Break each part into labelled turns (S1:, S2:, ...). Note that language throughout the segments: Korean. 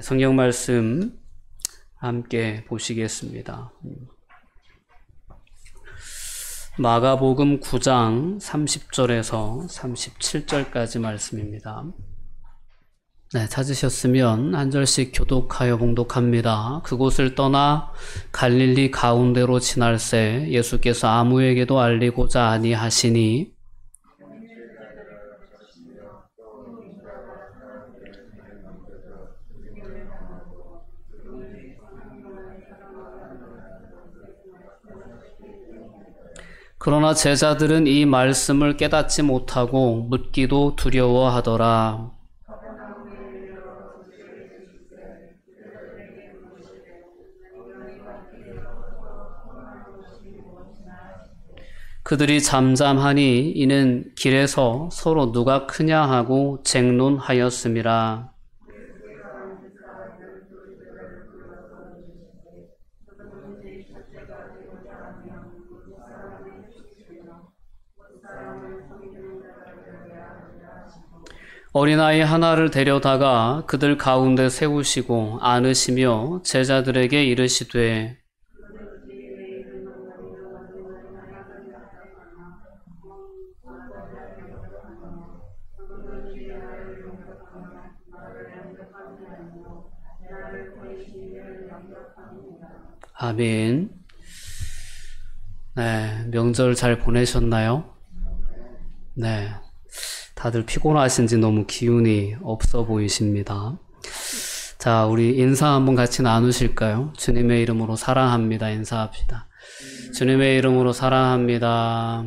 S1: 성경 말씀 함께 보시겠습니다. 마가복음 9장 30절에서 37절까지 말씀입니다. 찾으셨으면 한 절씩 교독하여 봉독합니다. 그곳을 떠나 갈릴리 가운데로 지날새 예수께서 아무에게도 알리고자 아니하시니 그러나 제자들은 이 말씀을 깨닫지 못하고 묻기도 두려워하더라. 그들이 잠잠하니 이는 길에서 서로 누가 크냐 하고 쟁론하였음이라. 어린아이 하나를 데려다가 그들 가운데 세우시고 안으시며 제자들에게 이르시되 아멘. 명절 잘 보내셨나요? 다들 피곤하신지 너무 기운이 없어 보이십니다. 자, 우리 인사 한번 같이 나누실까요? 주님의 이름으로 사랑합니다. 인사합시다. 주님의 이름으로 사랑합니다.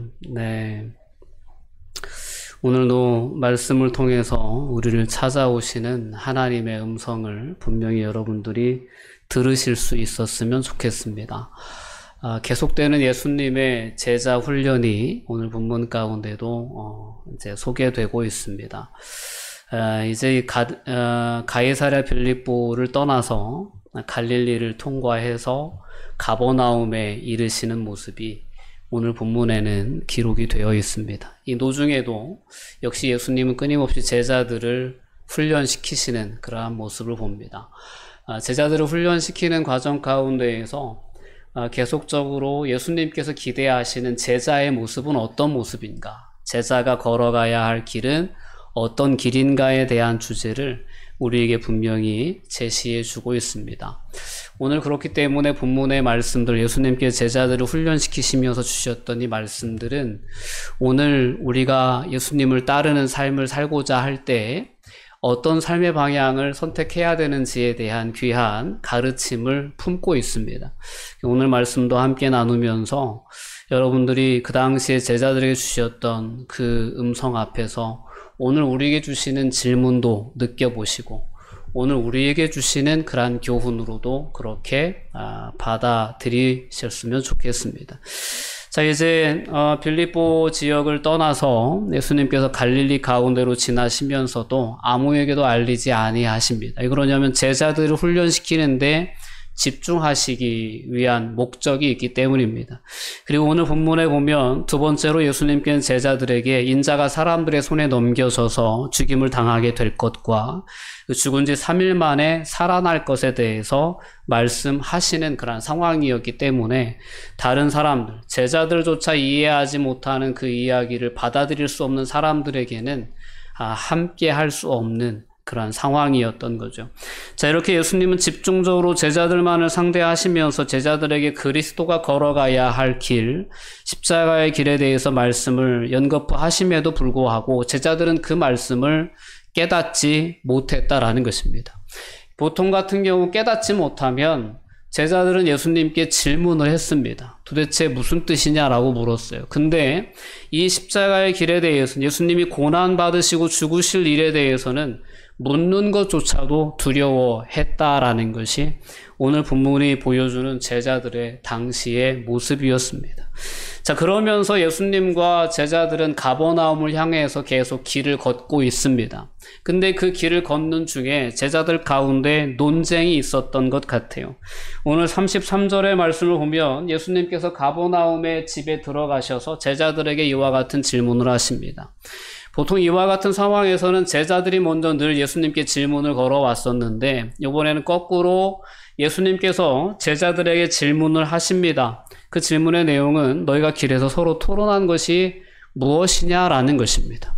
S1: 오늘도 말씀을 통해서 우리를 찾아오시는 하나님의 음성을 분명히 여러분들이 들으실 수 있었으면 좋겠습니다. 계속되는 예수님의 제자 훈련이 오늘 본문 가운데도 이제 소개되고 있습니다. 이제 가이사랴 빌립보를 떠나서 갈릴리를 통과해서 가버나움에 이르시는 모습이 오늘 본문에는 기록이 되어 있습니다. 이 도중에도 역시 예수님은 끊임없이 제자들을 훈련시키시는 그러한 모습을 봅니다. 제자들을 훈련시키는 과정 가운데에서 계속적으로 예수님께서 기대하시는 제자의 모습은 어떤 모습인가? 제자가 걸어가야 할 길은 어떤 길인가에 대한 주제를 우리에게 분명히 제시해 주고 있습니다. 오늘 그렇기 때문에 본문의 말씀들, 예수님께서 제자들을 훈련시키시면서 주셨던 이 말씀들은 오늘 우리가 예수님을 따르는 삶을 살고자 할 때 어떤 삶의 방향을 선택해야 되는지에 대한 귀한 가르침을 품고 있습니다. 오늘 말씀도 함께 나누면서 여러분들이 그 당시에 제자들에게 주셨던 그 음성 앞에서 오늘 우리에게 주시는 질문도 느껴보시고 오늘 우리에게 주시는 그러한 교훈으로도 그렇게 받아들이셨으면 좋겠습니다. 자, 이제 빌립보 지역을 떠나서 예수님께서 갈릴리 가운데로 지나시면서도 아무에게도 알리지 아니하십니다. 왜 그러냐면 제자들을 훈련시키는데 집중하시기 위한 목적이 있기 때문입니다. 그리고 오늘 본문에 보면 두 번째로 예수님께는 제자들에게 인자가 사람들의 손에 넘겨져서 죽임을 당하게 될 것과 죽은 지 3일 만에 살아날 것에 대해서 말씀하시는 그런 상황이었기 때문에 다른 사람들, 제자들조차 이해하지 못하는 그 이야기를 받아들일 수 없는 사람들에게는 함께 할 수 없는 그런 상황이었던 거죠. 자, 이렇게 예수님은 집중적으로 제자들만을 상대하시면서 제자들에게 그리스도가 걸어가야 할 길, 십자가의 길에 대해서 말씀을 연거푸하심에도 불구하고 제자들은 그 말씀을 깨닫지 못했다라는 것입니다. 보통 같은 경우 깨닫지 못하면 제자들은 예수님께 질문을 했습니다. 도대체 무슨 뜻이냐라고 물었어요. 근데 이 십자가의 길에 대해서는 예수님이 고난받으시고 죽으실 일에 대해서는 묻는 것조차도 두려워했다라는 것이 오늘 본문이 보여주는 제자들의 당시의 모습이었습니다. 자, 그러면서 예수님과 제자들은 가버나움을 향해서 계속 길을 걷고 있습니다. 근데 그 길을 걷는 중에 제자들 가운데 논쟁이 있었던 것 같아요. 오늘 33절의 말씀을 보면 예수님께서 가버나움의 집에 들어가셔서 제자들에게 이와 같은 질문을 하십니다. 보통 이와 같은 상황에서는 제자들이 먼저 늘 예수님께 질문을 걸어왔었는데 이번에는 거꾸로 예수님께서 제자들에게 질문을 하십니다. 그 질문의 내용은 너희가 길에서 서로 토론한 것이 무엇이냐라는 것입니다.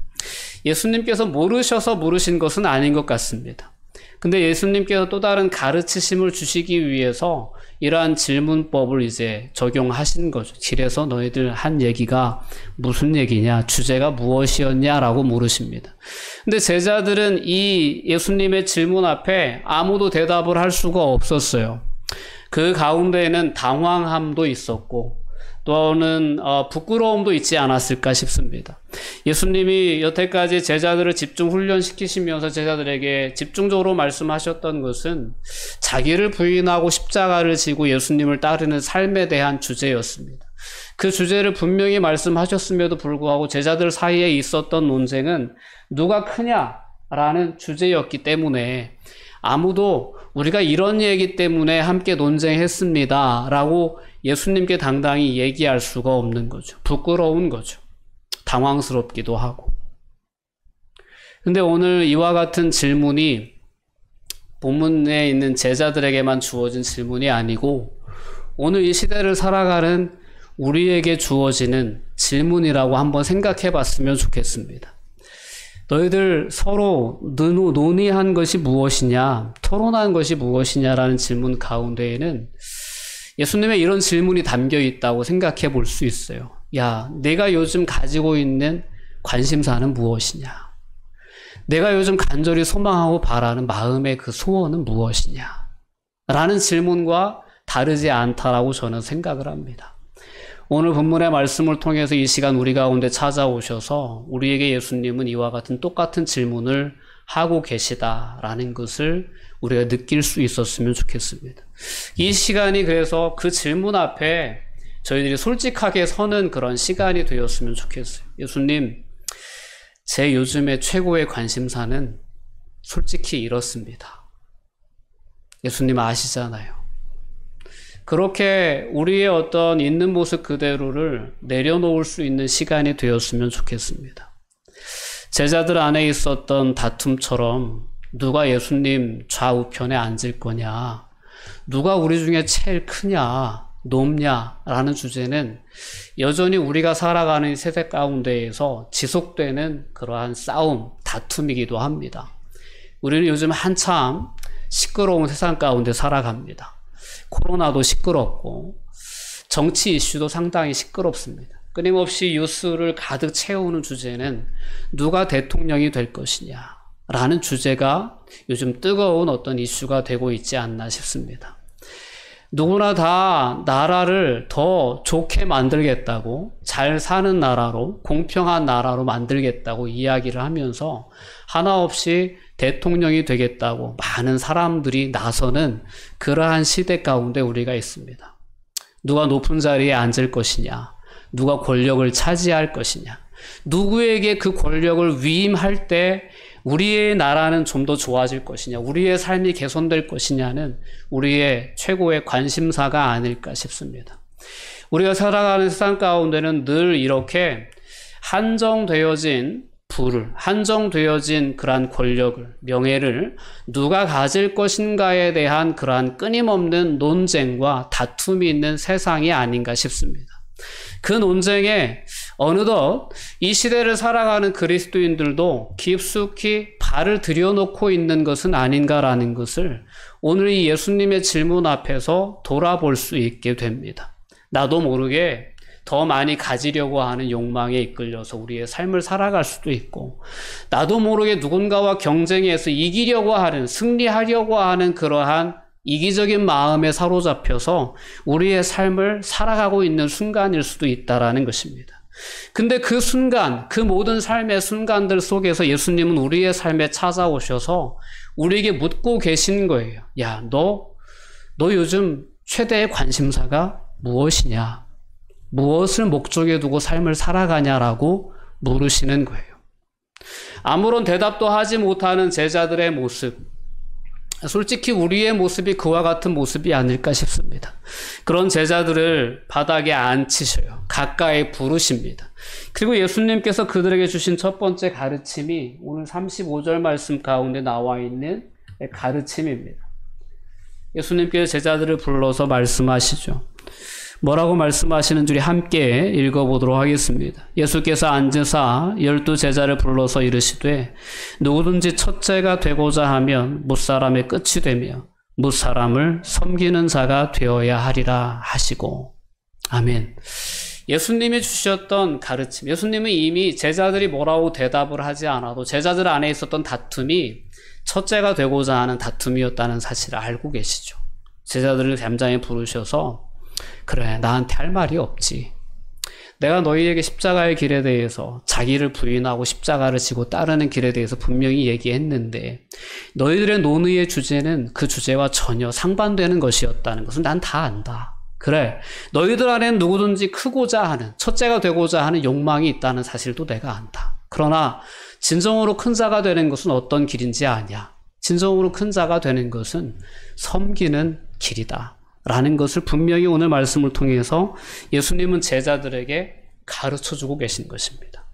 S1: 예수님께서 모르셔서 물으신 것은 아닌 것 같습니다. 근데 예수님께서 또 다른 가르치심을 주시기 위해서 이러한 질문법을 이제 적용하신 거죠. 길에서 너희들 한 얘기가 무슨 얘기냐, 주제가 무엇이었냐라고 물으십니다. 근데 제자들은 이 예수님의 질문 앞에 아무도 대답을 할 수가 없었어요. 그 가운데에는 당황함도 있었고 또는 부끄러움도 있지 않았을까 싶습니다. 예수님이 여태까지 제자들을 집중 훈련시키시면서 제자들에게 집중적으로 말씀하셨던 것은 자기를 부인하고 십자가를 지고 예수님을 따르는 삶에 대한 주제였습니다. 그 주제를 분명히 말씀하셨음에도 불구하고 제자들 사이에 있었던 논쟁은 누가 크냐라는 주제였기 때문에 아무도 우리가 이런 얘기 때문에 함께 논쟁했습니다 라고 예수님께 당당히 얘기할 수가 없는 거죠. 부끄러운 거죠. 당황스럽기도 하고. 근데 오늘 이와 같은 질문이 본문에 있는 제자들에게만 주어진 질문이 아니고 오늘 이 시대를 살아가는 우리에게 주어지는 질문이라고 한번 생각해 봤으면 좋겠습니다. 너희들 서로 논의한 것이 무엇이냐, 토론한 것이 무엇이냐라는 질문 가운데에는 예수님의 이런 질문이 담겨 있다고 생각해 볼 수 있어요. 야, 내가 요즘 가지고 있는 관심사는 무엇이냐? 내가 요즘 간절히 소망하고 바라는 마음의 그 소원은 무엇이냐? 라는 질문과 다르지 않다라고 저는 생각을 합니다. 오늘 본문의 말씀을 통해서 이 시간 우리 가운데 찾아오셔서 우리에게 예수님은 이와 같은 똑같은 질문을 하고 계시다라는 것을 우리가 느낄 수 있었으면 좋겠습니다. 이 시간이 그래서 그 질문 앞에 저희들이 솔직하게 서는 그런 시간이 되었으면 좋겠어요. 예수님, 제 요즘의 최고의 관심사는 솔직히 이렇습니다. 예수님 아시잖아요. 그렇게 우리의 어떤 있는 모습 그대로를 내려놓을 수 있는 시간이 되었으면 좋겠습니다. 제자들 안에 있었던 다툼처럼 누가 예수님 좌우편에 앉을 거냐, 누가 우리 중에 제일 크냐, 높냐라는 주제는 여전히 우리가 살아가는 이 세대 가운데에서 지속되는 그러한 싸움, 다툼이기도 합니다. 우리는 요즘 한참 시끄러운 세상 가운데 살아갑니다. 코로나도 시끄럽고 정치 이슈도 상당히 시끄럽습니다. 끊임없이 뉴스를 가득 채우는 주제는 누가 대통령이 될 것이냐 라는 주제가 요즘 뜨거운 어떤 이슈가 되고 있지 않나 싶습니다. 누구나 다 나라를 더 좋게 만들겠다고, 잘 사는 나라로, 공평한 나라로 만들겠다고 이야기를 하면서 하나 없이 대통령이 되겠다고 많은 사람들이 나서는 그러한 시대 가운데 우리가 있습니다. 누가 높은 자리에 앉을 것이냐, 누가 권력을 차지할 것이냐, 누구에게 그 권력을 위임할 때 우리의 나라는 좀 더 좋아질 것이냐, 우리의 삶이 개선될 것이냐는 우리의 최고의 관심사가 아닐까 싶습니다. 우리가 살아가는 세상 가운데는 늘 이렇게 한정되어진 부를, 한정되어진 그러한 권력을, 명예를 누가 가질 것인가에 대한 그러한 끊임없는 논쟁과 다툼이 있는 세상이 아닌가 싶습니다. 그 논쟁에 어느덧 이 시대를 살아가는 그리스도인들도 깊숙이 발을 들여놓고 있는 것은 아닌가라는 것을 오늘 이 예수님의 질문 앞에서 돌아볼 수 있게 됩니다. 나도 모르게 더 많이 가지려고 하는 욕망에 이끌려서 우리의 삶을 살아갈 수도 있고, 나도 모르게 누군가와 경쟁해서 이기려고 하는, 승리하려고 하는 그러한 이기적인 마음에 사로잡혀서 우리의 삶을 살아가고 있는 순간일 수도 있다라는 것입니다. 근데 그 순간, 그 모든 삶의 순간들 속에서 예수님은 우리의 삶에 찾아오셔서 우리에게 묻고 계신 거예요. 야, 너 요즘 최대의 관심사가 무엇이냐? 무엇을 목적에 두고 삶을 살아가냐라고 물으시는 거예요. 아무런 대답도 하지 못하는 제자들의 모습, 솔직히 우리의 모습이 그와 같은 모습이 아닐까 싶습니다. 그런 제자들을 바닥에 앉히셔요. 가까이 부르십니다. 그리고 예수님께서 그들에게 주신 첫 번째 가르침이 오늘 35절 말씀 가운데 나와 있는 가르침입니다. 예수님께서 제자들을 불러서 말씀하시죠. 뭐라고 말씀하시는 줄 함께 읽어보도록 하겠습니다. 예수께서 앉으사 12 제자를 불러서 이르시되 누구든지 첫째가 되고자 하면 뭇사람의 끝이 되며 뭇사람을 섬기는 자가 되어야 하리라 하시고. 아멘. 예수님이 주셨던 가르침, 예수님은 이미 제자들이 뭐라고 대답을 하지 않아도 제자들 안에 있었던 다툼이 첫째가 되고자 하는 다툼이었다는 사실을 알고 계시죠. 제자들을 담장에 부르셔서 그래, 나한테 할 말이 없지. 내가 너희에게 십자가의 길에 대해서 자기를 부인하고 십자가를 지고 따르는 길에 대해서 분명히 얘기했는데 너희들의 논의의 주제는 그 주제와 전혀 상반되는 것이었다는 것은 난 다 안다. 그래, 너희들 안에는 누구든지 크고자 하는, 첫째가 되고자 하는 욕망이 있다는 사실도 내가 안다. 그러나 진정으로 큰 자가 되는 것은 어떤 길인지 아냐. 진정으로 큰 자가 되는 것은 섬기는 길이다 라는 것을 분명히 오늘 말씀을 통해서 예수님은 제자들에게 가르쳐주고 계신 것입니다.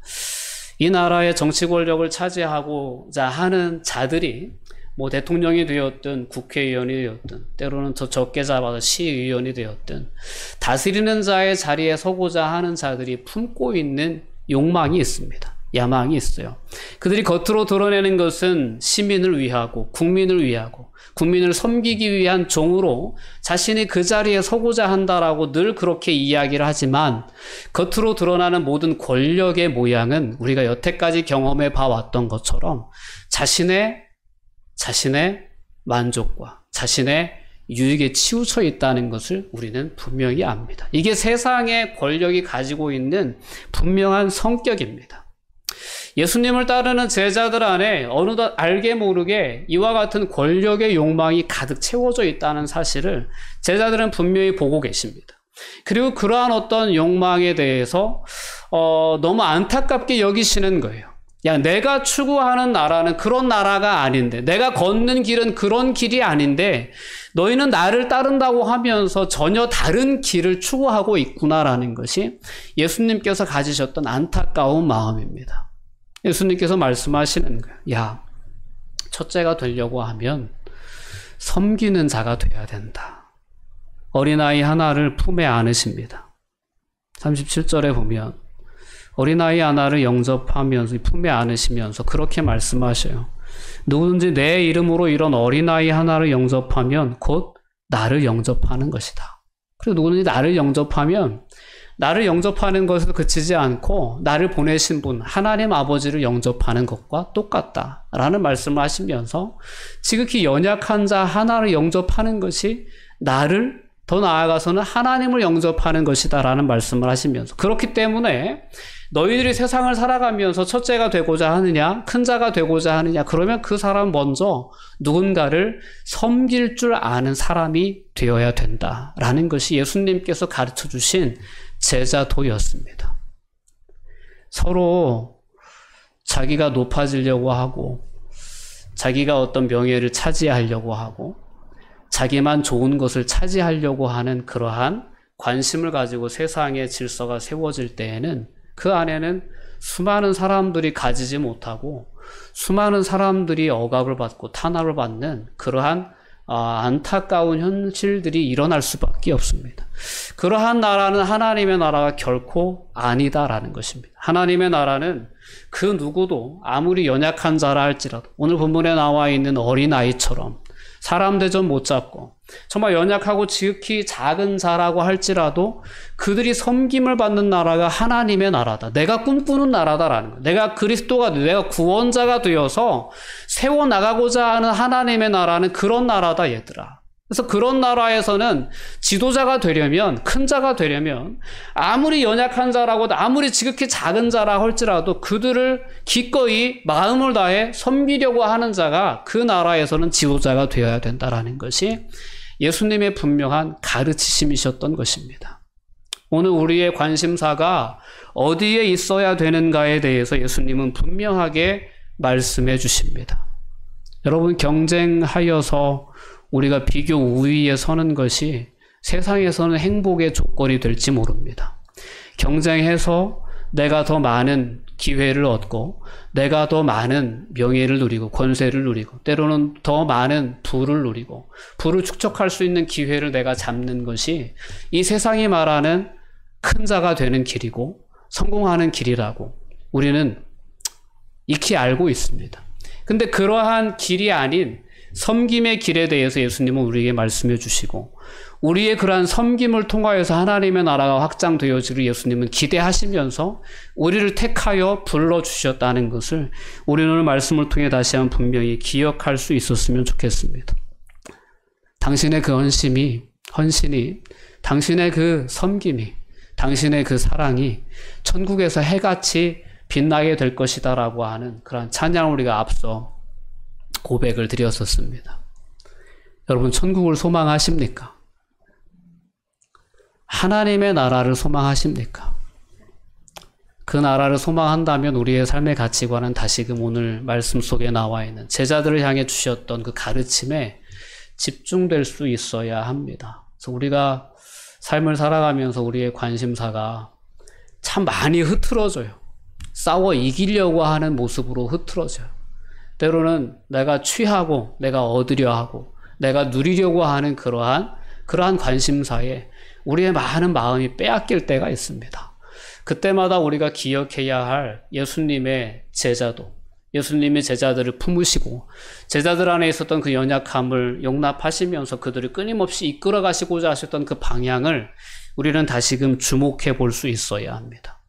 S1: 이 나라의 정치 권력을 차지하고자 하는 자들이 뭐 대통령이 되었든 국회의원이 되었든 때로는 더 적게 잡아서 시의원이 되었든 다스리는 자의 자리에 서고자 하는 자들이 품고 있는 욕망이 있습니다. 야망이 있어요. 그들이 겉으로 드러내는 것은 시민을 위하고 국민을 위하고 국민을 섬기기 위한 종으로 자신이 그 자리에 서고자 한다라고 늘 그렇게 이야기를 하지만 겉으로 드러나는 모든 권력의 모양은 우리가 여태까지 경험해 봐왔던 것처럼 자신의 만족과 자신의 유익에 치우쳐 있다는 것을 우리는 분명히 압니다. 이게 세상의 권력이 가지고 있는 분명한 성격입니다. 예수님을 따르는 제자들 안에 어느덧 알게 모르게 이와 같은 권력의 욕망이 가득 채워져 있다는 사실을 제자들은 분명히 보고 계십니다. 그리고 그러한 어떤 욕망에 대해서 너무 안타깝게 여기시는 거예요. 야, 내가 추구하는 나라는 그런 나라가 아닌데, 내가 걷는 길은 그런 길이 아닌데 너희는 나를 따른다고 하면서 전혀 다른 길을 추구하고 있구나라는 것이 예수님께서 가지셨던 안타까운 마음입니다. 예수님께서 말씀하시는 거예요. 야, 첫째가 되려고 하면 섬기는 자가 돼야 된다. 어린아이 하나를 품에 안으십니다. 37절에 보면 어린아이 하나를 영접하면서 품에 안으시면서 그렇게 말씀하셔요. 누구든지 내 이름으로 이런 어린아이 하나를 영접하면 곧 나를 영접하는 것이다. 그리고 누구든지 나를 영접하는 것에서 그치지 않고 나를 보내신 분 하나님 아버지를 영접하는 것과 똑같다라는 말씀을 하시면서 지극히 연약한 자 하나를 영접하는 것이 나를 더 나아가서는 하나님을 영접하는 것이다라는 말씀을 하시면서 그렇기 때문에 너희들이 세상을 살아가면서 첫째가 되고자 하느냐, 큰 자가 되고자 하느냐, 그러면 그 사람은 먼저 누군가를 섬길 줄 아는 사람이 되어야 된다라는 것이 예수님께서 가르쳐 주신 제자도였습니다. 서로 자기가 높아지려고 하고 자기가 어떤 명예를 차지하려고 하고 자기만 좋은 것을 차지하려고 하는 그러한 관심을 가지고 세상의 질서가 세워질 때에는 그 안에는 수많은 사람들이 가지지 못하고 수많은 사람들이 억압을 받고 탄압을 받는 그러한 안타까운 현실들이 일어날 수밖에 없습니다. 그러한 나라는 하나님의 나라가 결코 아니다라는 것입니다. 하나님의 나라는 그 누구도 아무리 연약한 자라 할지라도 오늘 본문에 나와 있는 어린아이처럼 사람 대접 못 잡고 정말 연약하고 지극히 작은 자라고 할지라도 그들이 섬김을 받는 나라가 하나님의 나라다. 내가 꿈꾸는 나라다라는 거예요. 내가 그리스도가 내가 구원자가 되어서 세워나가고자 하는 하나님의 나라는 그런 나라다 얘들아. 그래서 그런 나라에서는 지도자가 되려면 큰 자가 되려면 아무리 연약한 자라고 아무리 지극히 작은 자라 할지라도 그들을 기꺼이 마음을 다해 섬기려고 하는 자가 그 나라에서는 지도자가 되어야 된다라는 것이 예수님의 분명한 가르치심이셨던 것입니다. 오늘 우리의 관심사가 어디에 있어야 되는가에 대해서 예수님은 분명하게 말씀해 주십니다. 여러분, 경쟁하여서 우리가 비교 우위에 서는 것이 세상에서는 행복의 조건이 될지 모릅니다. 경쟁해서 내가 더 많은 기회를 얻고 내가 더 많은 명예를 누리고 권세를 누리고 때로는 더 많은 부를 누리고 부를 축적할 수 있는 기회를 내가 잡는 것이 이 세상이 말하는 큰 자가 되는 길이고 성공하는 길이라고 우리는 익히 알고 있습니다. 근데 그러한 길이 아닌 섬김의 길에 대해서 예수님은 우리에게 말씀해 주시고 우리의 그러한 섬김을 통하여서 하나님의 나라가 확장되어지기를 예수님은 기대하시면서 우리를 택하여 불러주셨다는 것을 우리는 오늘 말씀을 통해 다시 한번 분명히 기억할 수 있었으면 좋겠습니다. 당신의 그 헌신이 당신의 그 섬김이 당신의 그 사랑이 천국에서 해같이 빛나게 될 것이다 라고 하는 그런 찬양을 우리가 앞서 고백을 드렸었습니다. 여러분, 천국을 소망하십니까? 하나님의 나라를 소망하십니까? 그 나라를 소망한다면 우리의 삶의 가치관은 다시금 오늘 말씀 속에 나와 있는 제자들을 향해 주셨던 그 가르침에 집중될 수 있어야 합니다. 그래서 우리가 삶을 살아가면서 우리의 관심사가 참 많이 흐트러져요. 싸워 이기려고 하는 모습으로 흐트러져요. 때로는 내가 취하고 내가 얻으려 하고 내가 누리려고 하는 그러한 관심사에 우리의 많은 마음이 빼앗길 때가 있습니다. 그때마다 우리가 기억해야 할 예수님의 제자도, 예수님의 제자들을 품으시고 제자들 안에 있었던 그 연약함을 용납하시면서 그들을 끊임없이 이끌어 가시고자 하셨던 그 방향을 우리는 다시금 주목해 볼 수 있어야 합니다.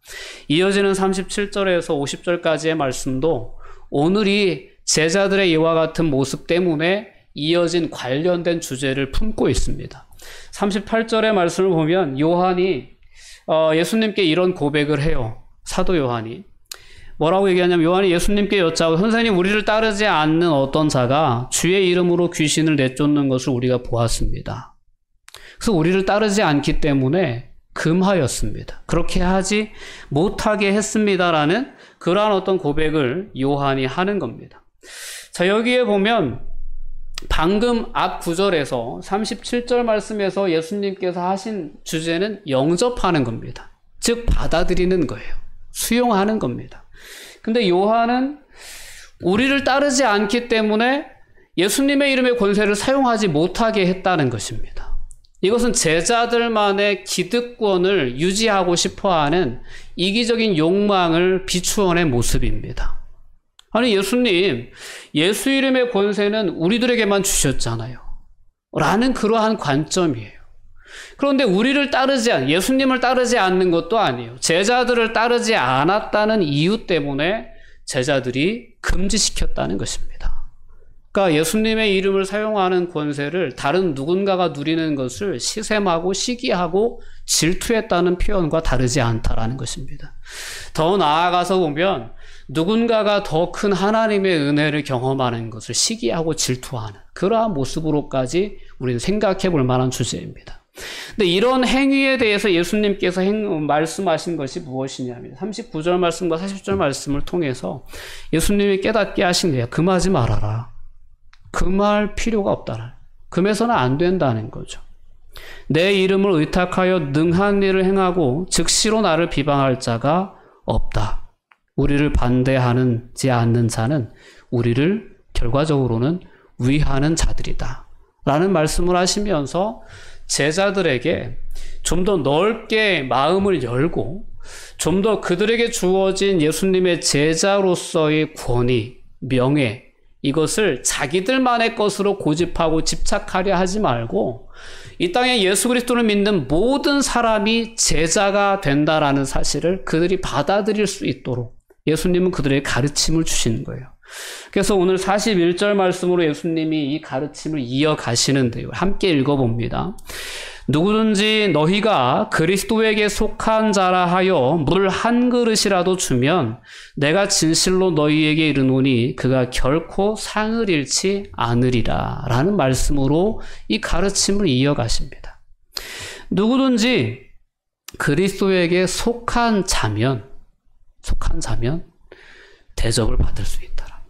S1: 이어지는 37절에서 50절까지의 말씀도 오늘이 제자들의 이와 같은 모습 때문에 이어진 관련된 주제를 품고 있습니다. 38절의 말씀을 보면 요한이 예수님께 이런 고백을 해요. 사도 요한이 뭐라고 얘기하냐면 요한이 예수님께 여짜고 선생님, 우리를 따르지 않는 어떤 자가 주의 이름으로 귀신을 내쫓는 것을 우리가 보았습니다. 그래서 우리를 따르지 않기 때문에 금하였습니다. 그렇게 하지 못하게 했습니다라는 그러한 어떤 고백을 요한이 하는 겁니다. 자, 여기에 보면 방금 앞 구절에서 37절 말씀에서 예수님께서 하신 주제는 영접하는 겁니다. 즉 받아들이는 거예요. 수용하는 겁니다. 근데 요한은 우리를 따르지 않기 때문에 예수님의 이름의 권세를 사용하지 못하게 했다는 것입니다. 이것은 제자들만의 기득권을 유지하고 싶어하는 이기적인 욕망을 비추어낸 모습입니다. 아니, 예수님, 예수 이름의 권세는 우리들에게만 주셨잖아요. 라는 그러한 관점이에요. 그런데 예수님을 따르지 않는 것도 아니에요. 제자들을 따르지 않았다는 이유 때문에 제자들이 금지시켰다는 것입니다. 그러니까 예수님의 이름을 사용하는 권세를 다른 누군가가 누리는 것을 시샘하고 시기하고 질투했다는 표현과 다르지 않다라는 것입니다. 더 나아가서 보면 누군가가 더 큰 하나님의 은혜를 경험하는 것을 시기하고 질투하는 그러한 모습으로까지 우리는 생각해 볼 만한 주제입니다. 근데 이런 행위에 대해서 예수님께서 말씀하신 것이 무엇이냐면 39절 말씀과 40절 말씀을 통해서 예수님이 깨닫게 하신 거예요. 금하지 말아라. 금할 필요가 없다라. 금해서는 안 된다는 거죠. 내 이름을 의탁하여 능한 일을 행하고 즉시로 나를 비방할 자가 없다. 우리를 반대하지 않는 자는 우리를 결과적으로는 위하는 자들이다. 라는 말씀을 하시면서 제자들에게 좀 더 넓게 마음을 열고 좀 더 그들에게 주어진 예수님의 제자로서의 권위, 명예, 이것을 자기들만의 것으로 고집하고 집착하려 하지 말고 이 땅에 예수 그리스도를 믿는 모든 사람이 제자가 된다라는 사실을 그들이 받아들일 수 있도록 예수님은 그들에게 가르침을 주시는 거예요. 그래서 오늘 41절 말씀으로 예수님이 이 가르침을 이어가시는데요. 함께 읽어봅니다. 누구든지 너희가 그리스도에게 속한 자라 하여 물 한 그릇이라도 주면 내가 진실로 너희에게 이르노니 그가 결코 상을 잃지 않으리라 라는 말씀으로 이 가르침을 이어가십니다. 누구든지 그리스도에게 속한 자면 대접을 받을 수 있다.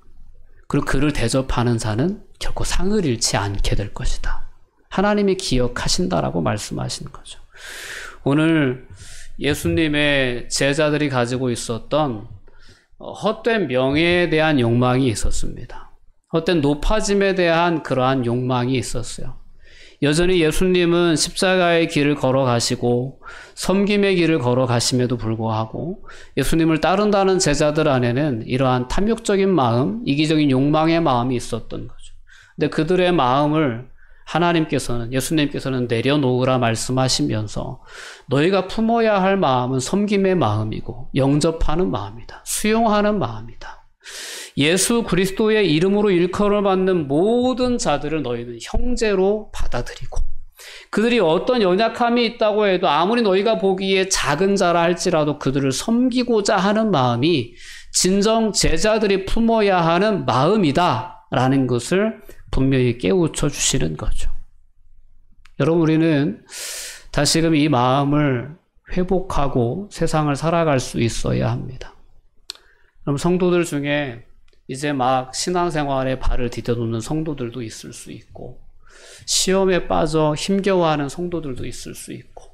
S1: 그리고 그를 대접하는 자는 결코 상을 잃지 않게 될 것이다. 하나님이 기억하신다라고 말씀하시는 거죠. 오늘 예수님의 제자들이 가지고 있었던 헛된 명예에 대한 욕망이 있었습니다. 헛된 높아짐에 대한 그러한 욕망이 있었어요. 여전히 예수님은 십자가의 길을 걸어가시고 섬김의 길을 걸어가심에도 불구하고 예수님을 따른다는 제자들 안에는 이러한 탐욕적인 마음, 이기적인 욕망의 마음이 있었던 거죠. 근데 그들의 마음을 예수님께서는 내려놓으라 말씀하시면서 너희가 품어야 할 마음은 섬김의 마음이고 영접하는 마음이다. 수용하는 마음이다. 예수 그리스도의 이름으로 일컬을 받는 모든 자들을 너희는 형제로 받아들이고 그들이 어떤 연약함이 있다고 해도 아무리 너희가 보기에 작은 자라 할지라도 그들을 섬기고자 하는 마음이 진정 제자들이 품어야 하는 마음이다 라는 것을 분명히 깨우쳐 주시는 거죠. 여러분, 우리는 다시금 이 마음을 회복하고 세상을 살아갈 수 있어야 합니다. 그럼 성도들 중에 이제 막 신앙생활에 발을 디뎌놓는 성도들도 있을 수 있고 시험에 빠져 힘겨워하는 성도들도 있을 수 있고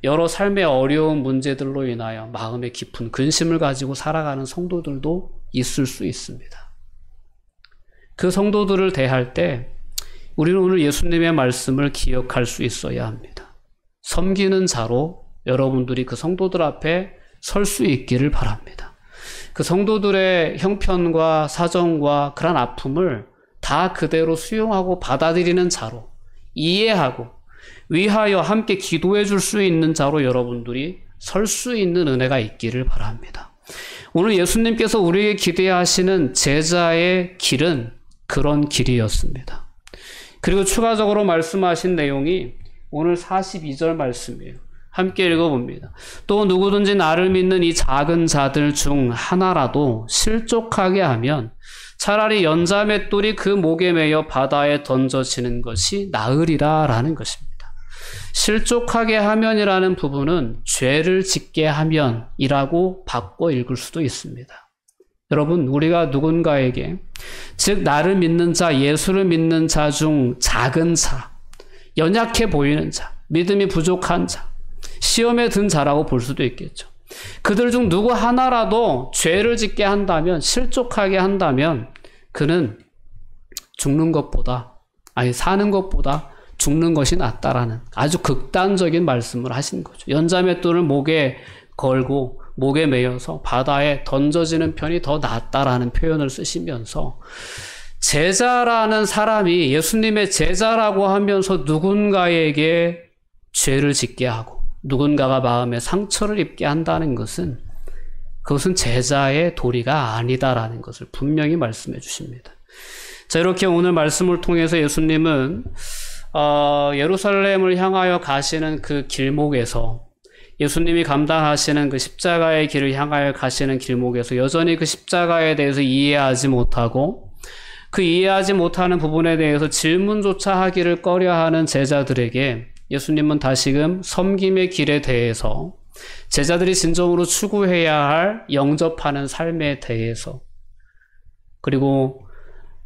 S1: 여러 삶의 어려운 문제들로 인하여 마음에 깊은 근심을 가지고 살아가는 성도들도 있을 수 있습니다. 그 성도들을 대할 때 우리는 오늘 예수님의 말씀을 기억할 수 있어야 합니다. 섬기는 자로 여러분들이 그 성도들 앞에 설 수 있기를 바랍니다. 그 성도들의 형편과 사정과 그런 아픔을 다 그대로 수용하고 받아들이는 자로, 이해하고 위하여 함께 기도해 줄 수 있는 자로 여러분들이 설 수 있는 은혜가 있기를 바랍니다. 오늘 예수님께서 우리에게 기대하시는 제자의 길은 그런 길이었습니다. 그리고 추가적으로 말씀하신 내용이 오늘 42절 말씀이에요. 함께 읽어봅니다. 또 누구든지 나를 믿는 이 작은 자들 중 하나라도 실족하게 하면 차라리 연자맷돌이 그 목에 매여 바다에 던져지는 것이 나으리라 라는 것입니다. 실족하게 하면이라는 부분은 죄를 짓게 하면이라고 바꿔 읽을 수도 있습니다. 여러분, 우리가 누군가에게, 즉 나를 믿는 자, 예수를 믿는 자 중 작은 자, 연약해 보이는 자, 믿음이 부족한 자, 시험에 든 자라고 볼 수도 있겠죠. 그들 중 누구 하나라도 죄를 짓게 한다면, 실족하게 한다면 그는 죽는 것보다, 사는 것보다 죽는 것이 낫다라는 아주 극단적인 말씀을 하신 거죠. 연자맷돌을 목에 걸고 목에 매여서 바다에 던져지는 편이 더 낫다라는 표현을 쓰시면서 제자라는 사람이 예수님의 제자라고 하면서 누군가에게 죄를 짓게 하고 누군가가 마음에 상처를 입게 한다는 것은 그것은 제자의 도리가 아니다라는 것을 분명히 말씀해 주십니다. 자, 이렇게 오늘 말씀을 통해서 예수님은 예루살렘을 향하여 가시는 그 길목에서 예수님이 감당하시는 그 십자가의 길을 향하여 가시는 길목에서 여전히 그 십자가에 대해서 이해하지 못하고 그 이해하지 못하는 부분에 대해서 질문조차 하기를 꺼려하는 제자들에게 예수님은 다시금 섬김의 길에 대해서 제자들이 진정으로 추구해야 할 영접하는 삶에 대해서 그리고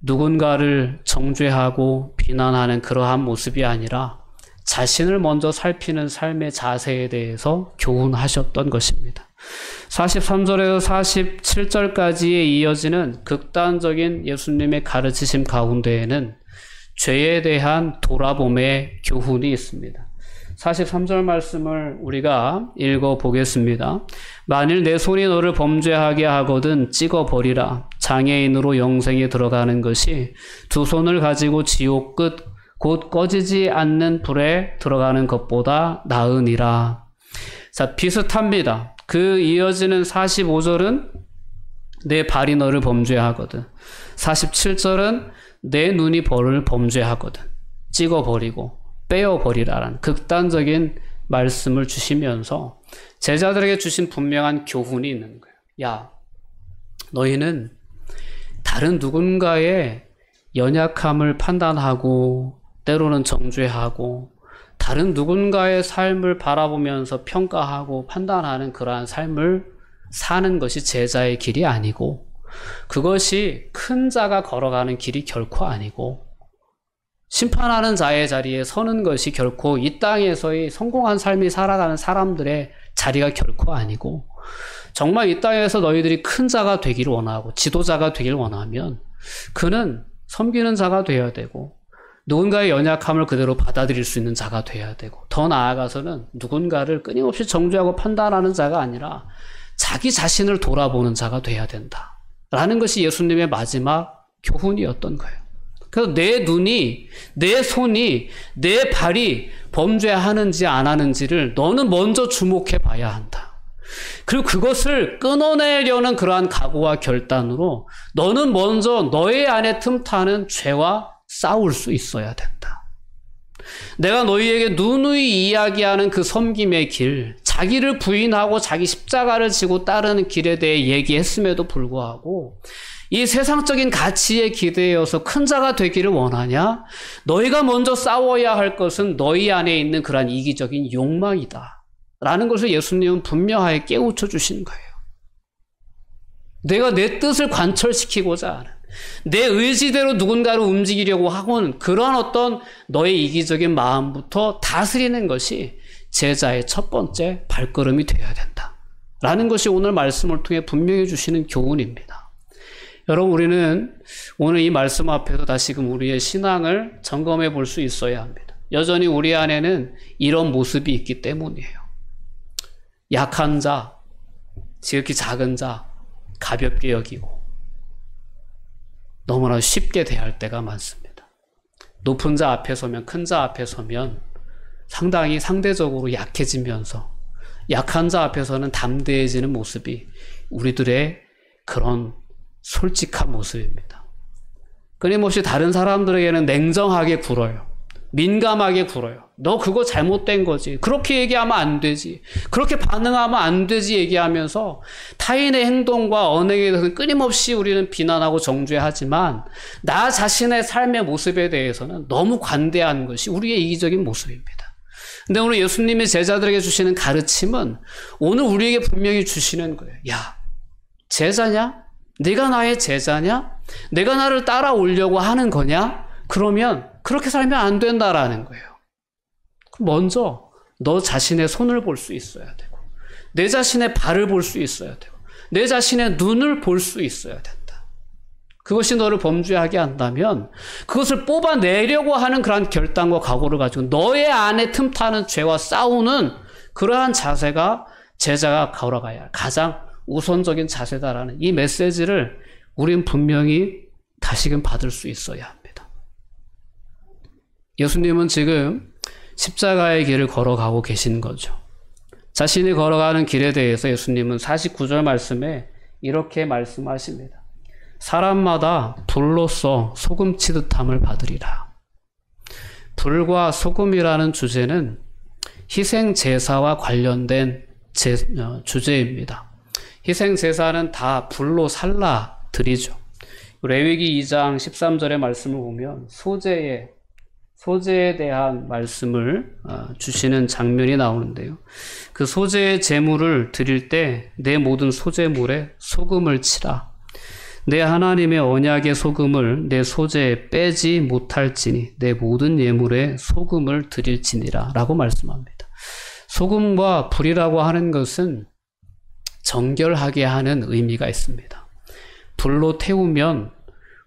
S1: 누군가를 정죄하고 비난하는 그러한 모습이 아니라 자신을 먼저 살피는 삶의 자세에 대해서 교훈하셨던 것입니다. 43절에서 47절까지에 이어지는 극단적인 예수님의 가르치심 가운데에는 죄에 대한 돌아봄의 교훈이 있습니다. 43절 말씀을 우리가 읽어보겠습니다. 만일 내 손이 너를 범죄하게 하거든 찍어버리라. 장애인으로 영생에 들어가는 것이 두 손을 가지고 지옥 끝 곧 꺼지지 않는 불에 들어가는 것보다 나으니라. 자, 비슷합니다. 그 이어지는 45절은 내 발이 너를 범죄하거든. 47절은 내 눈이 벌을 범죄하거든. 찍어버리고 빼어버리라라는 극단적인 말씀을 주시면서 제자들에게 주신 분명한 교훈이 있는 거예요. 야, 너희는 다른 누군가의 연약함을 판단하고 때로는 정죄하고 다른 누군가의 삶을 바라보면서 평가하고 판단하는 그러한 삶을 사는 것이 제자의 길이 아니고 그것이 큰 자가 걸어가는 길이 결코 아니고 심판하는 자의 자리에 서는 것이 결코 이 땅에서의 성공한 삶이 살아가는 사람들의 자리가 결코 아니고 정말 이 땅에서 너희들이 큰 자가 되기를 원하고 지도자가 되기를 원하면 그는 섬기는 자가 되어야 되고 누군가의 연약함을 그대로 받아들일 수 있는 자가 되어야 되고 더 나아가서는 누군가를 끊임없이 정죄하고 판단하는 자가 아니라 자기 자신을 돌아보는 자가 되어야 된다 라는 것이 예수님의 마지막 교훈이었던 거예요. 그래서 내 눈이, 내 손이, 내 발이 범죄하는지 안 하는지를 너는 먼저 주목해 봐야 한다. 그리고 그것을 끊어내려는 그러한 각오와 결단으로 너는 먼저 너의 안에 틈타는 죄와 싸울 수 있어야 된다. 내가 너희에게 누누이 이야기하는 그 섬김의 길, 자기를 부인하고 자기 십자가를 지고 따르는 길에 대해 얘기했음에도 불구하고 이 세상적인 가치에 기대어서 큰 자가 되기를 원하냐? 너희가 먼저 싸워야 할 것은 너희 안에 있는 그러한 이기적인 욕망이다 라는 것을 예수님은 분명하게 깨우쳐 주신 거예요. 내가 내 뜻을 관철시키고자 하는, 내 의지대로 누군가를 움직이려고 하고는 그러한 어떤 너의 이기적인 마음부터 다스리는 것이 제자의 첫 번째 발걸음이 되어야 된다 라는 것이 오늘 말씀을 통해 분명히 주시는 교훈입니다. 여러분, 우리는 오늘 이 말씀 앞에서 다시금 우리의 신앙을 점검해 볼 수 있어야 합니다. 여전히 우리 안에는 이런 모습이 있기 때문이에요. 약한 자, 지극히 작은 자, 가볍게 여기고 너무나 쉽게 대할 때가 많습니다. 높은 자 앞에 서면, 큰 자 앞에 서면 상당히 상대적으로 약해지면서 약한 자 앞에서는 담대해지는 모습이 우리들의 그런 솔직한 모습입니다. 끊임없이 다른 사람들에게는 냉정하게 굴어요. 민감하게 굴어요. 너 그거 잘못된 거지. 그렇게 얘기하면 안 되지. 그렇게 반응하면 안 되지 얘기하면서 타인의 행동과 언행에 대해서는 끊임없이 우리는 비난하고 정죄하지만 나 자신의 삶의 모습에 대해서는 너무 관대한 것이 우리의 이기적인 모습입니다. 근데 오늘 예수님이 제자들에게 주시는 가르침은 오늘 우리에게 분명히 주시는 거예요. 야, 제자냐? 네가 나의 제자냐? 내가 나를 따라오려고 하는 거냐? 그러면 그렇게 살면 안 된다라는 거예요. 먼저 너 자신의 손을 볼 수 있어야 되고 내 자신의 발을 볼 수 있어야 되고 내 자신의 눈을 볼 수 있어야 된다. 그것이 너를 범죄하게 한다면 그것을 뽑아내려고 하는 그런 결단과 각오를 가지고 너의 안에 틈타는 죄와 싸우는 그러한 자세가 제자가 걸어가야 할 가장 우선적인 자세다라는 이 메시지를 우린 분명히 다시금 받을 수 있어야 합니다. 예수님은 지금 십자가의 길을 걸어가고 계신 거죠. 자신이 걸어가는 길에 대해서 예수님은 49절 말씀에 이렇게 말씀하십니다. 사람마다 불로써 소금 치듯함을 받으리라. 불과 소금이라는 주제는 희생 제사와 관련된 주제입니다. 희생 제사는 다 불로 살라 드리죠. 레위기 2장 13절의 말씀을 보면 소제에 대한 말씀을 주시는 장면이 나오는데요. 그 소제의 제물을 드릴 때 내 모든 소제물에 소금을 치라. 내 하나님의 언약의 소금을 내 소제에 빼지 못할지니 내 모든 예물에 소금을 드릴지니라 라고 말씀합니다. 소금과 불이라고 하는 것은 정결하게 하는 의미가 있습니다. 불로 태우면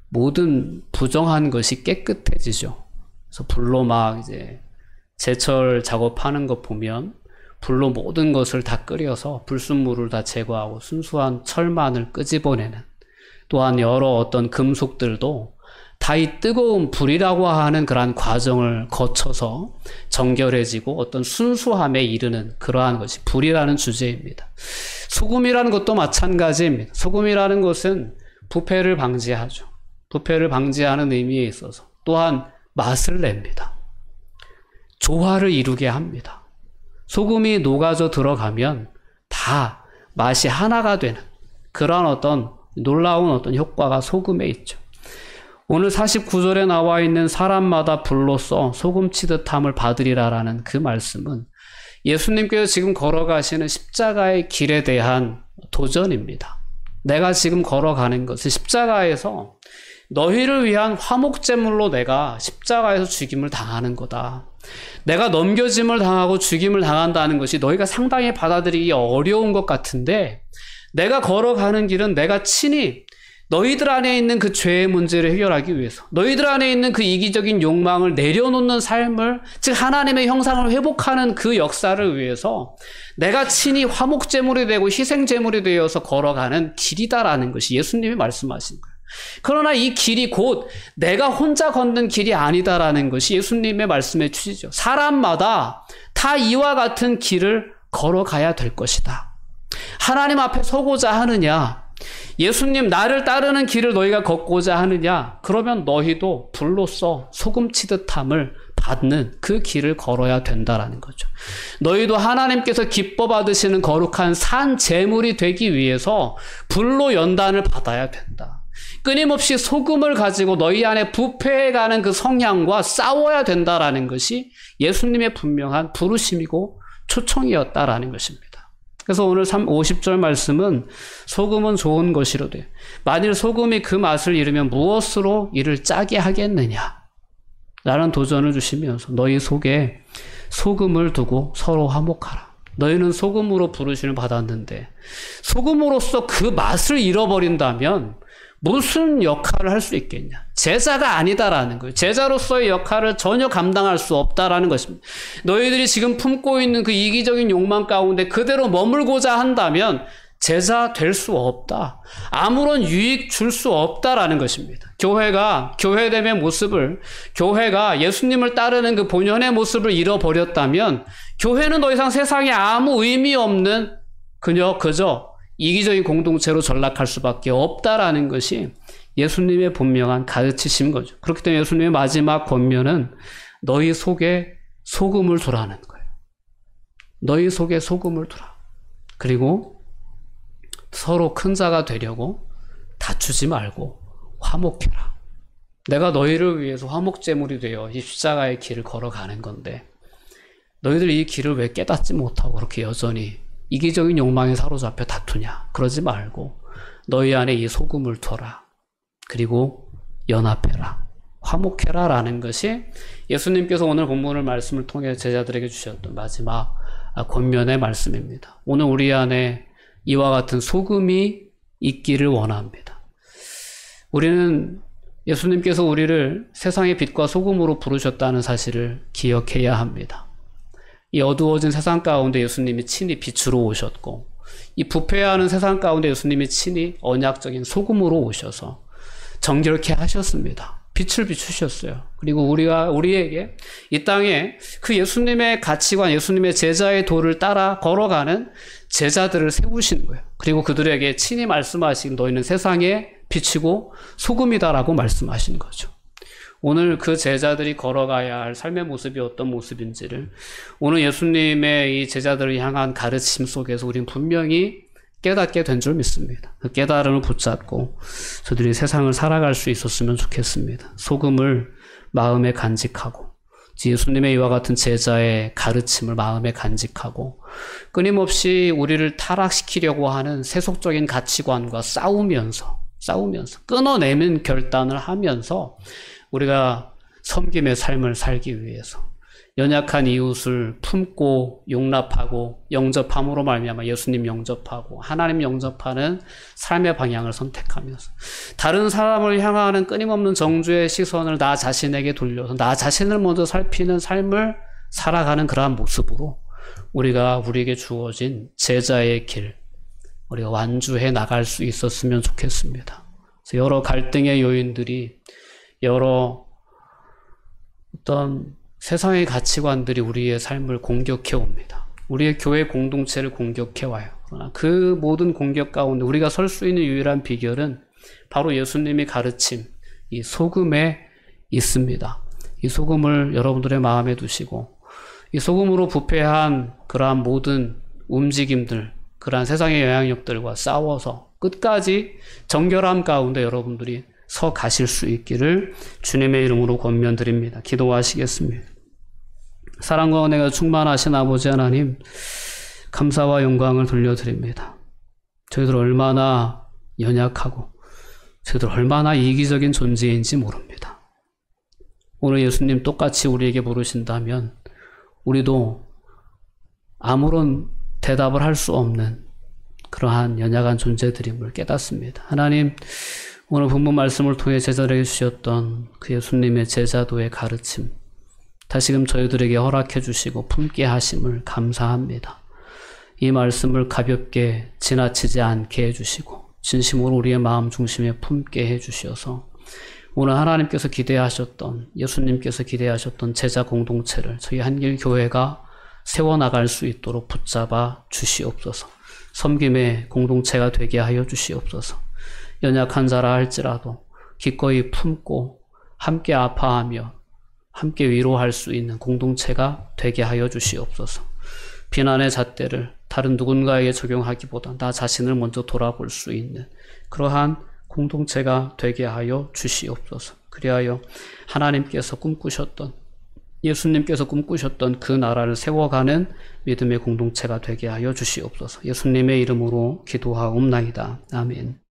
S1: 모든 부정한 것이 깨끗해지죠. 그래서 불로 막 이제 제철 작업하는 것 보면 불로 모든 것을 다 끓여서 불순물을 다 제거하고 순수한 철만을 끄집어내는, 또한 여러 어떤 금속들도 다 이 뜨거운 불이라고 하는 그러한 과정을 거쳐서 정결해지고 어떤 순수함에 이르는 그러한 것이 불이라는 주제입니다. 소금이라는 것도 마찬가지입니다. 소금이라는 것은 부패를 방지하죠. 부패를 방지하는 의미에 있어서 또한 맛을 냅니다. 조화를 이루게 합니다. 소금이 녹아져 들어가면 다 맛이 하나가 되는 그런 어떤 놀라운 어떤 효과가 소금에 있죠. 오늘 49절에 나와 있는 사람마다 불로써 소금 치듯함을 받으리라라는 그 말씀은 예수님께서 지금 걸어가시는 십자가의 길에 대한 도전입니다. 내가 지금 걸어가는 것은 십자가에서 너희를 위한 화목제물로 내가 십자가에서 죽임을 당하는 거다. 내가 넘겨짐을 당하고 죽임을 당한다는 것이 너희가 상당히 받아들이기 어려운 것 같은데, 내가 걸어가는 길은 내가 친히 너희들 안에 있는 그 죄의 문제를 해결하기 위해서, 너희들 안에 있는 그 이기적인 욕망을 내려놓는 삶을, 즉 하나님의 형상을 회복하는 그 역사를 위해서 내가 친히 화목제물이 되고 희생제물이 되어서 걸어가는 길이다라는 것이 예수님이 말씀하신 거예요. 그러나 이 길이 곧 내가 혼자 걷는 길이 아니다라는 것이 예수님의 말씀의 취지죠. 사람마다 다 이와 같은 길을 걸어가야 될 것이다. 하나님 앞에 서고자 하느냐, 예수님 나를 따르는 길을 너희가 걷고자 하느냐, 그러면 너희도 불로써 소금치듯함을 받는 그 길을 걸어야 된다라는 거죠. 너희도 하나님께서 기뻐 받으시는 거룩한 산 제물이 되기 위해서 불로 연단을 받아야 된다. 끊임없이 소금을 가지고 너희 안에 부패해가는 그 성향과 싸워야 된다라는 것이 예수님의 분명한 부르심이고 초청이었다라는 것입니다. 그래서 오늘 50절 말씀은 소금은 좋은 것이로되 만일 소금이 그 맛을 잃으면 무엇으로 이를 짜게 하겠느냐 라는 도전을 주시면서 너희 속에 소금을 두고 서로 화목하라. 너희는 소금으로 부르심을 받았는데 소금으로서 그 맛을 잃어버린다면 무슨 역할을 할 수 있겠냐? 제자가 아니다라는 거예요. 제자로서의 역할을 전혀 감당할 수 없다라는 것입니다. 너희들이 지금 품고 있는 그 이기적인 욕망 가운데 그대로 머물고자 한다면 제자 될 수 없다. 아무런 유익 줄 수 없다라는 것입니다. 교회가 교회됨의 모습을, 교회가 예수님을 따르는 그 본연의 모습을 잃어버렸다면 교회는 더 이상 세상에 아무 의미 없는 그저 이기적인 공동체로 전락할 수밖에 없다라는 것이 예수님의 분명한 가르치신 거죠. 그렇기 때문에 예수님의 마지막 권면은 너희 속에 소금을 두라는 거예요. 너희 속에 소금을 두라. 그리고 서로 큰 자가 되려고 다투지 말고 화목해라. 내가 너희를 위해서 화목제물이 되어 이 십자가의 길을 걸어가는 건데 너희들 이 길을 왜 깨닫지 못하고 그렇게 여전히 이기적인 욕망에 사로잡혀 다투냐? 그러지 말고 너희 안에 이 소금을 둬라. 그리고 연합해라. 화목해라 라는 것이 예수님께서 오늘 본문을 말씀을 통해 제자들에게 주셨던 마지막 권면의 말씀입니다. 오늘 우리 안에 이와 같은 소금이 있기를 원합니다. 우리는 예수님께서 우리를 세상의 빛과 소금으로 부르셨다는 사실을 기억해야 합니다. 이 어두워진 세상 가운데 예수님이 친히 빛으로 오셨고 이 부패하는 세상 가운데 예수님이 친히 언약적인 소금으로 오셔서 정결케 하셨습니다. 빛을 비추셨어요. 그리고 우리에게 이 땅에 그 예수님의 가치관, 예수님의 제자의 도를 따라 걸어가는 제자들을 세우신 거예요. 그리고 그들에게 친히 말씀하신 너희는 세상의 빛이고 소금이다라고 말씀하신 거죠. 오늘 그 제자들이 걸어가야 할 삶의 모습이 어떤 모습인지를 오늘 예수님의 이 제자들을 향한 가르침 속에서 우리는 분명히 깨닫게 된 줄 믿습니다. 그 깨달음을 붙잡고 저들이 세상을 살아갈 수 있었으면 좋겠습니다. 소금을 마음에 간직하고 예수님의 이와 같은 제자의 가르침을 마음에 간직하고 끊임없이 우리를 타락시키려고 하는 세속적인 가치관과 싸우면서 끊어내는 결단을 하면서 우리가 섬김의 삶을 살기 위해서 연약한 이웃을 품고 용납하고 영접함으로 말미암아 예수님 영접하고 하나님 영접하는 삶의 방향을 선택하면서 다른 사람을 향하는 끊임없는 정죄의 시선을 나 자신에게 돌려서 나 자신을 먼저 살피는 삶을 살아가는 그러한 모습으로 우리에게 주어진 제자의 길 우리가 완주해 나갈 수 있었으면 좋겠습니다. 그래서 여러 갈등의 요인들이 여러 어떤 세상의 가치관들이 우리의 삶을 공격해 옵니다. 우리의 교회 공동체를 공격해 와요. 그러나 그 모든 공격 가운데 우리가 설 수 있는 유일한 비결은 바로 예수님이 가르침, 이 소금에 있습니다. 이 소금을 여러분들의 마음에 두시고 이 소금으로 부패한 그러한 모든 움직임들, 그러한 세상의 영향력들과 싸워서 끝까지 정결함 가운데 여러분들이 서 가실 수 있기를 주님의 이름으로 권면드립니다. 기도하시겠습니다. 사랑과 은혜가 충만하신 아버지 하나님, 감사와 영광을 돌려드립니다. 저희들 얼마나 연약하고 저희들 얼마나 이기적인 존재인지 모릅니다. 오늘 예수님 똑같이 우리에게 부르신다면 우리도 아무런 대답을 할 수 없는 그러한 연약한 존재들임을 깨닫습니다. 하나님, 오늘 본문 말씀을 통해 제자들에게 주셨던 그 예수님의 제자도의 가르침, 다시금 저희들에게 허락해 주시고 품게 하심을 감사합니다. 이 말씀을 가볍게 지나치지 않게 해주시고 진심으로 우리의 마음 중심에 품게 해주셔서 오늘 하나님께서 기대하셨던, 예수님께서 기대하셨던 제자 공동체를 저희 한길교회가 세워나갈 수 있도록 붙잡아 주시옵소서. 섬김의 공동체가 되게 하여 주시옵소서. 연약한 자라 할지라도 기꺼이 품고 함께 아파하며 함께 위로할 수 있는 공동체가 되게 하여 주시옵소서. 비난의 잣대를 다른 누군가에게 적용하기보다 나 자신을 먼저 돌아볼 수 있는 그러한 공동체가 되게 하여 주시옵소서. 그리하여 하나님께서 꿈꾸셨던, 예수님께서 꿈꾸셨던 그 나라를 세워가는 믿음의 공동체가 되게 하여 주시옵소서. 예수님의 이름으로 기도하옵나이다. 아멘.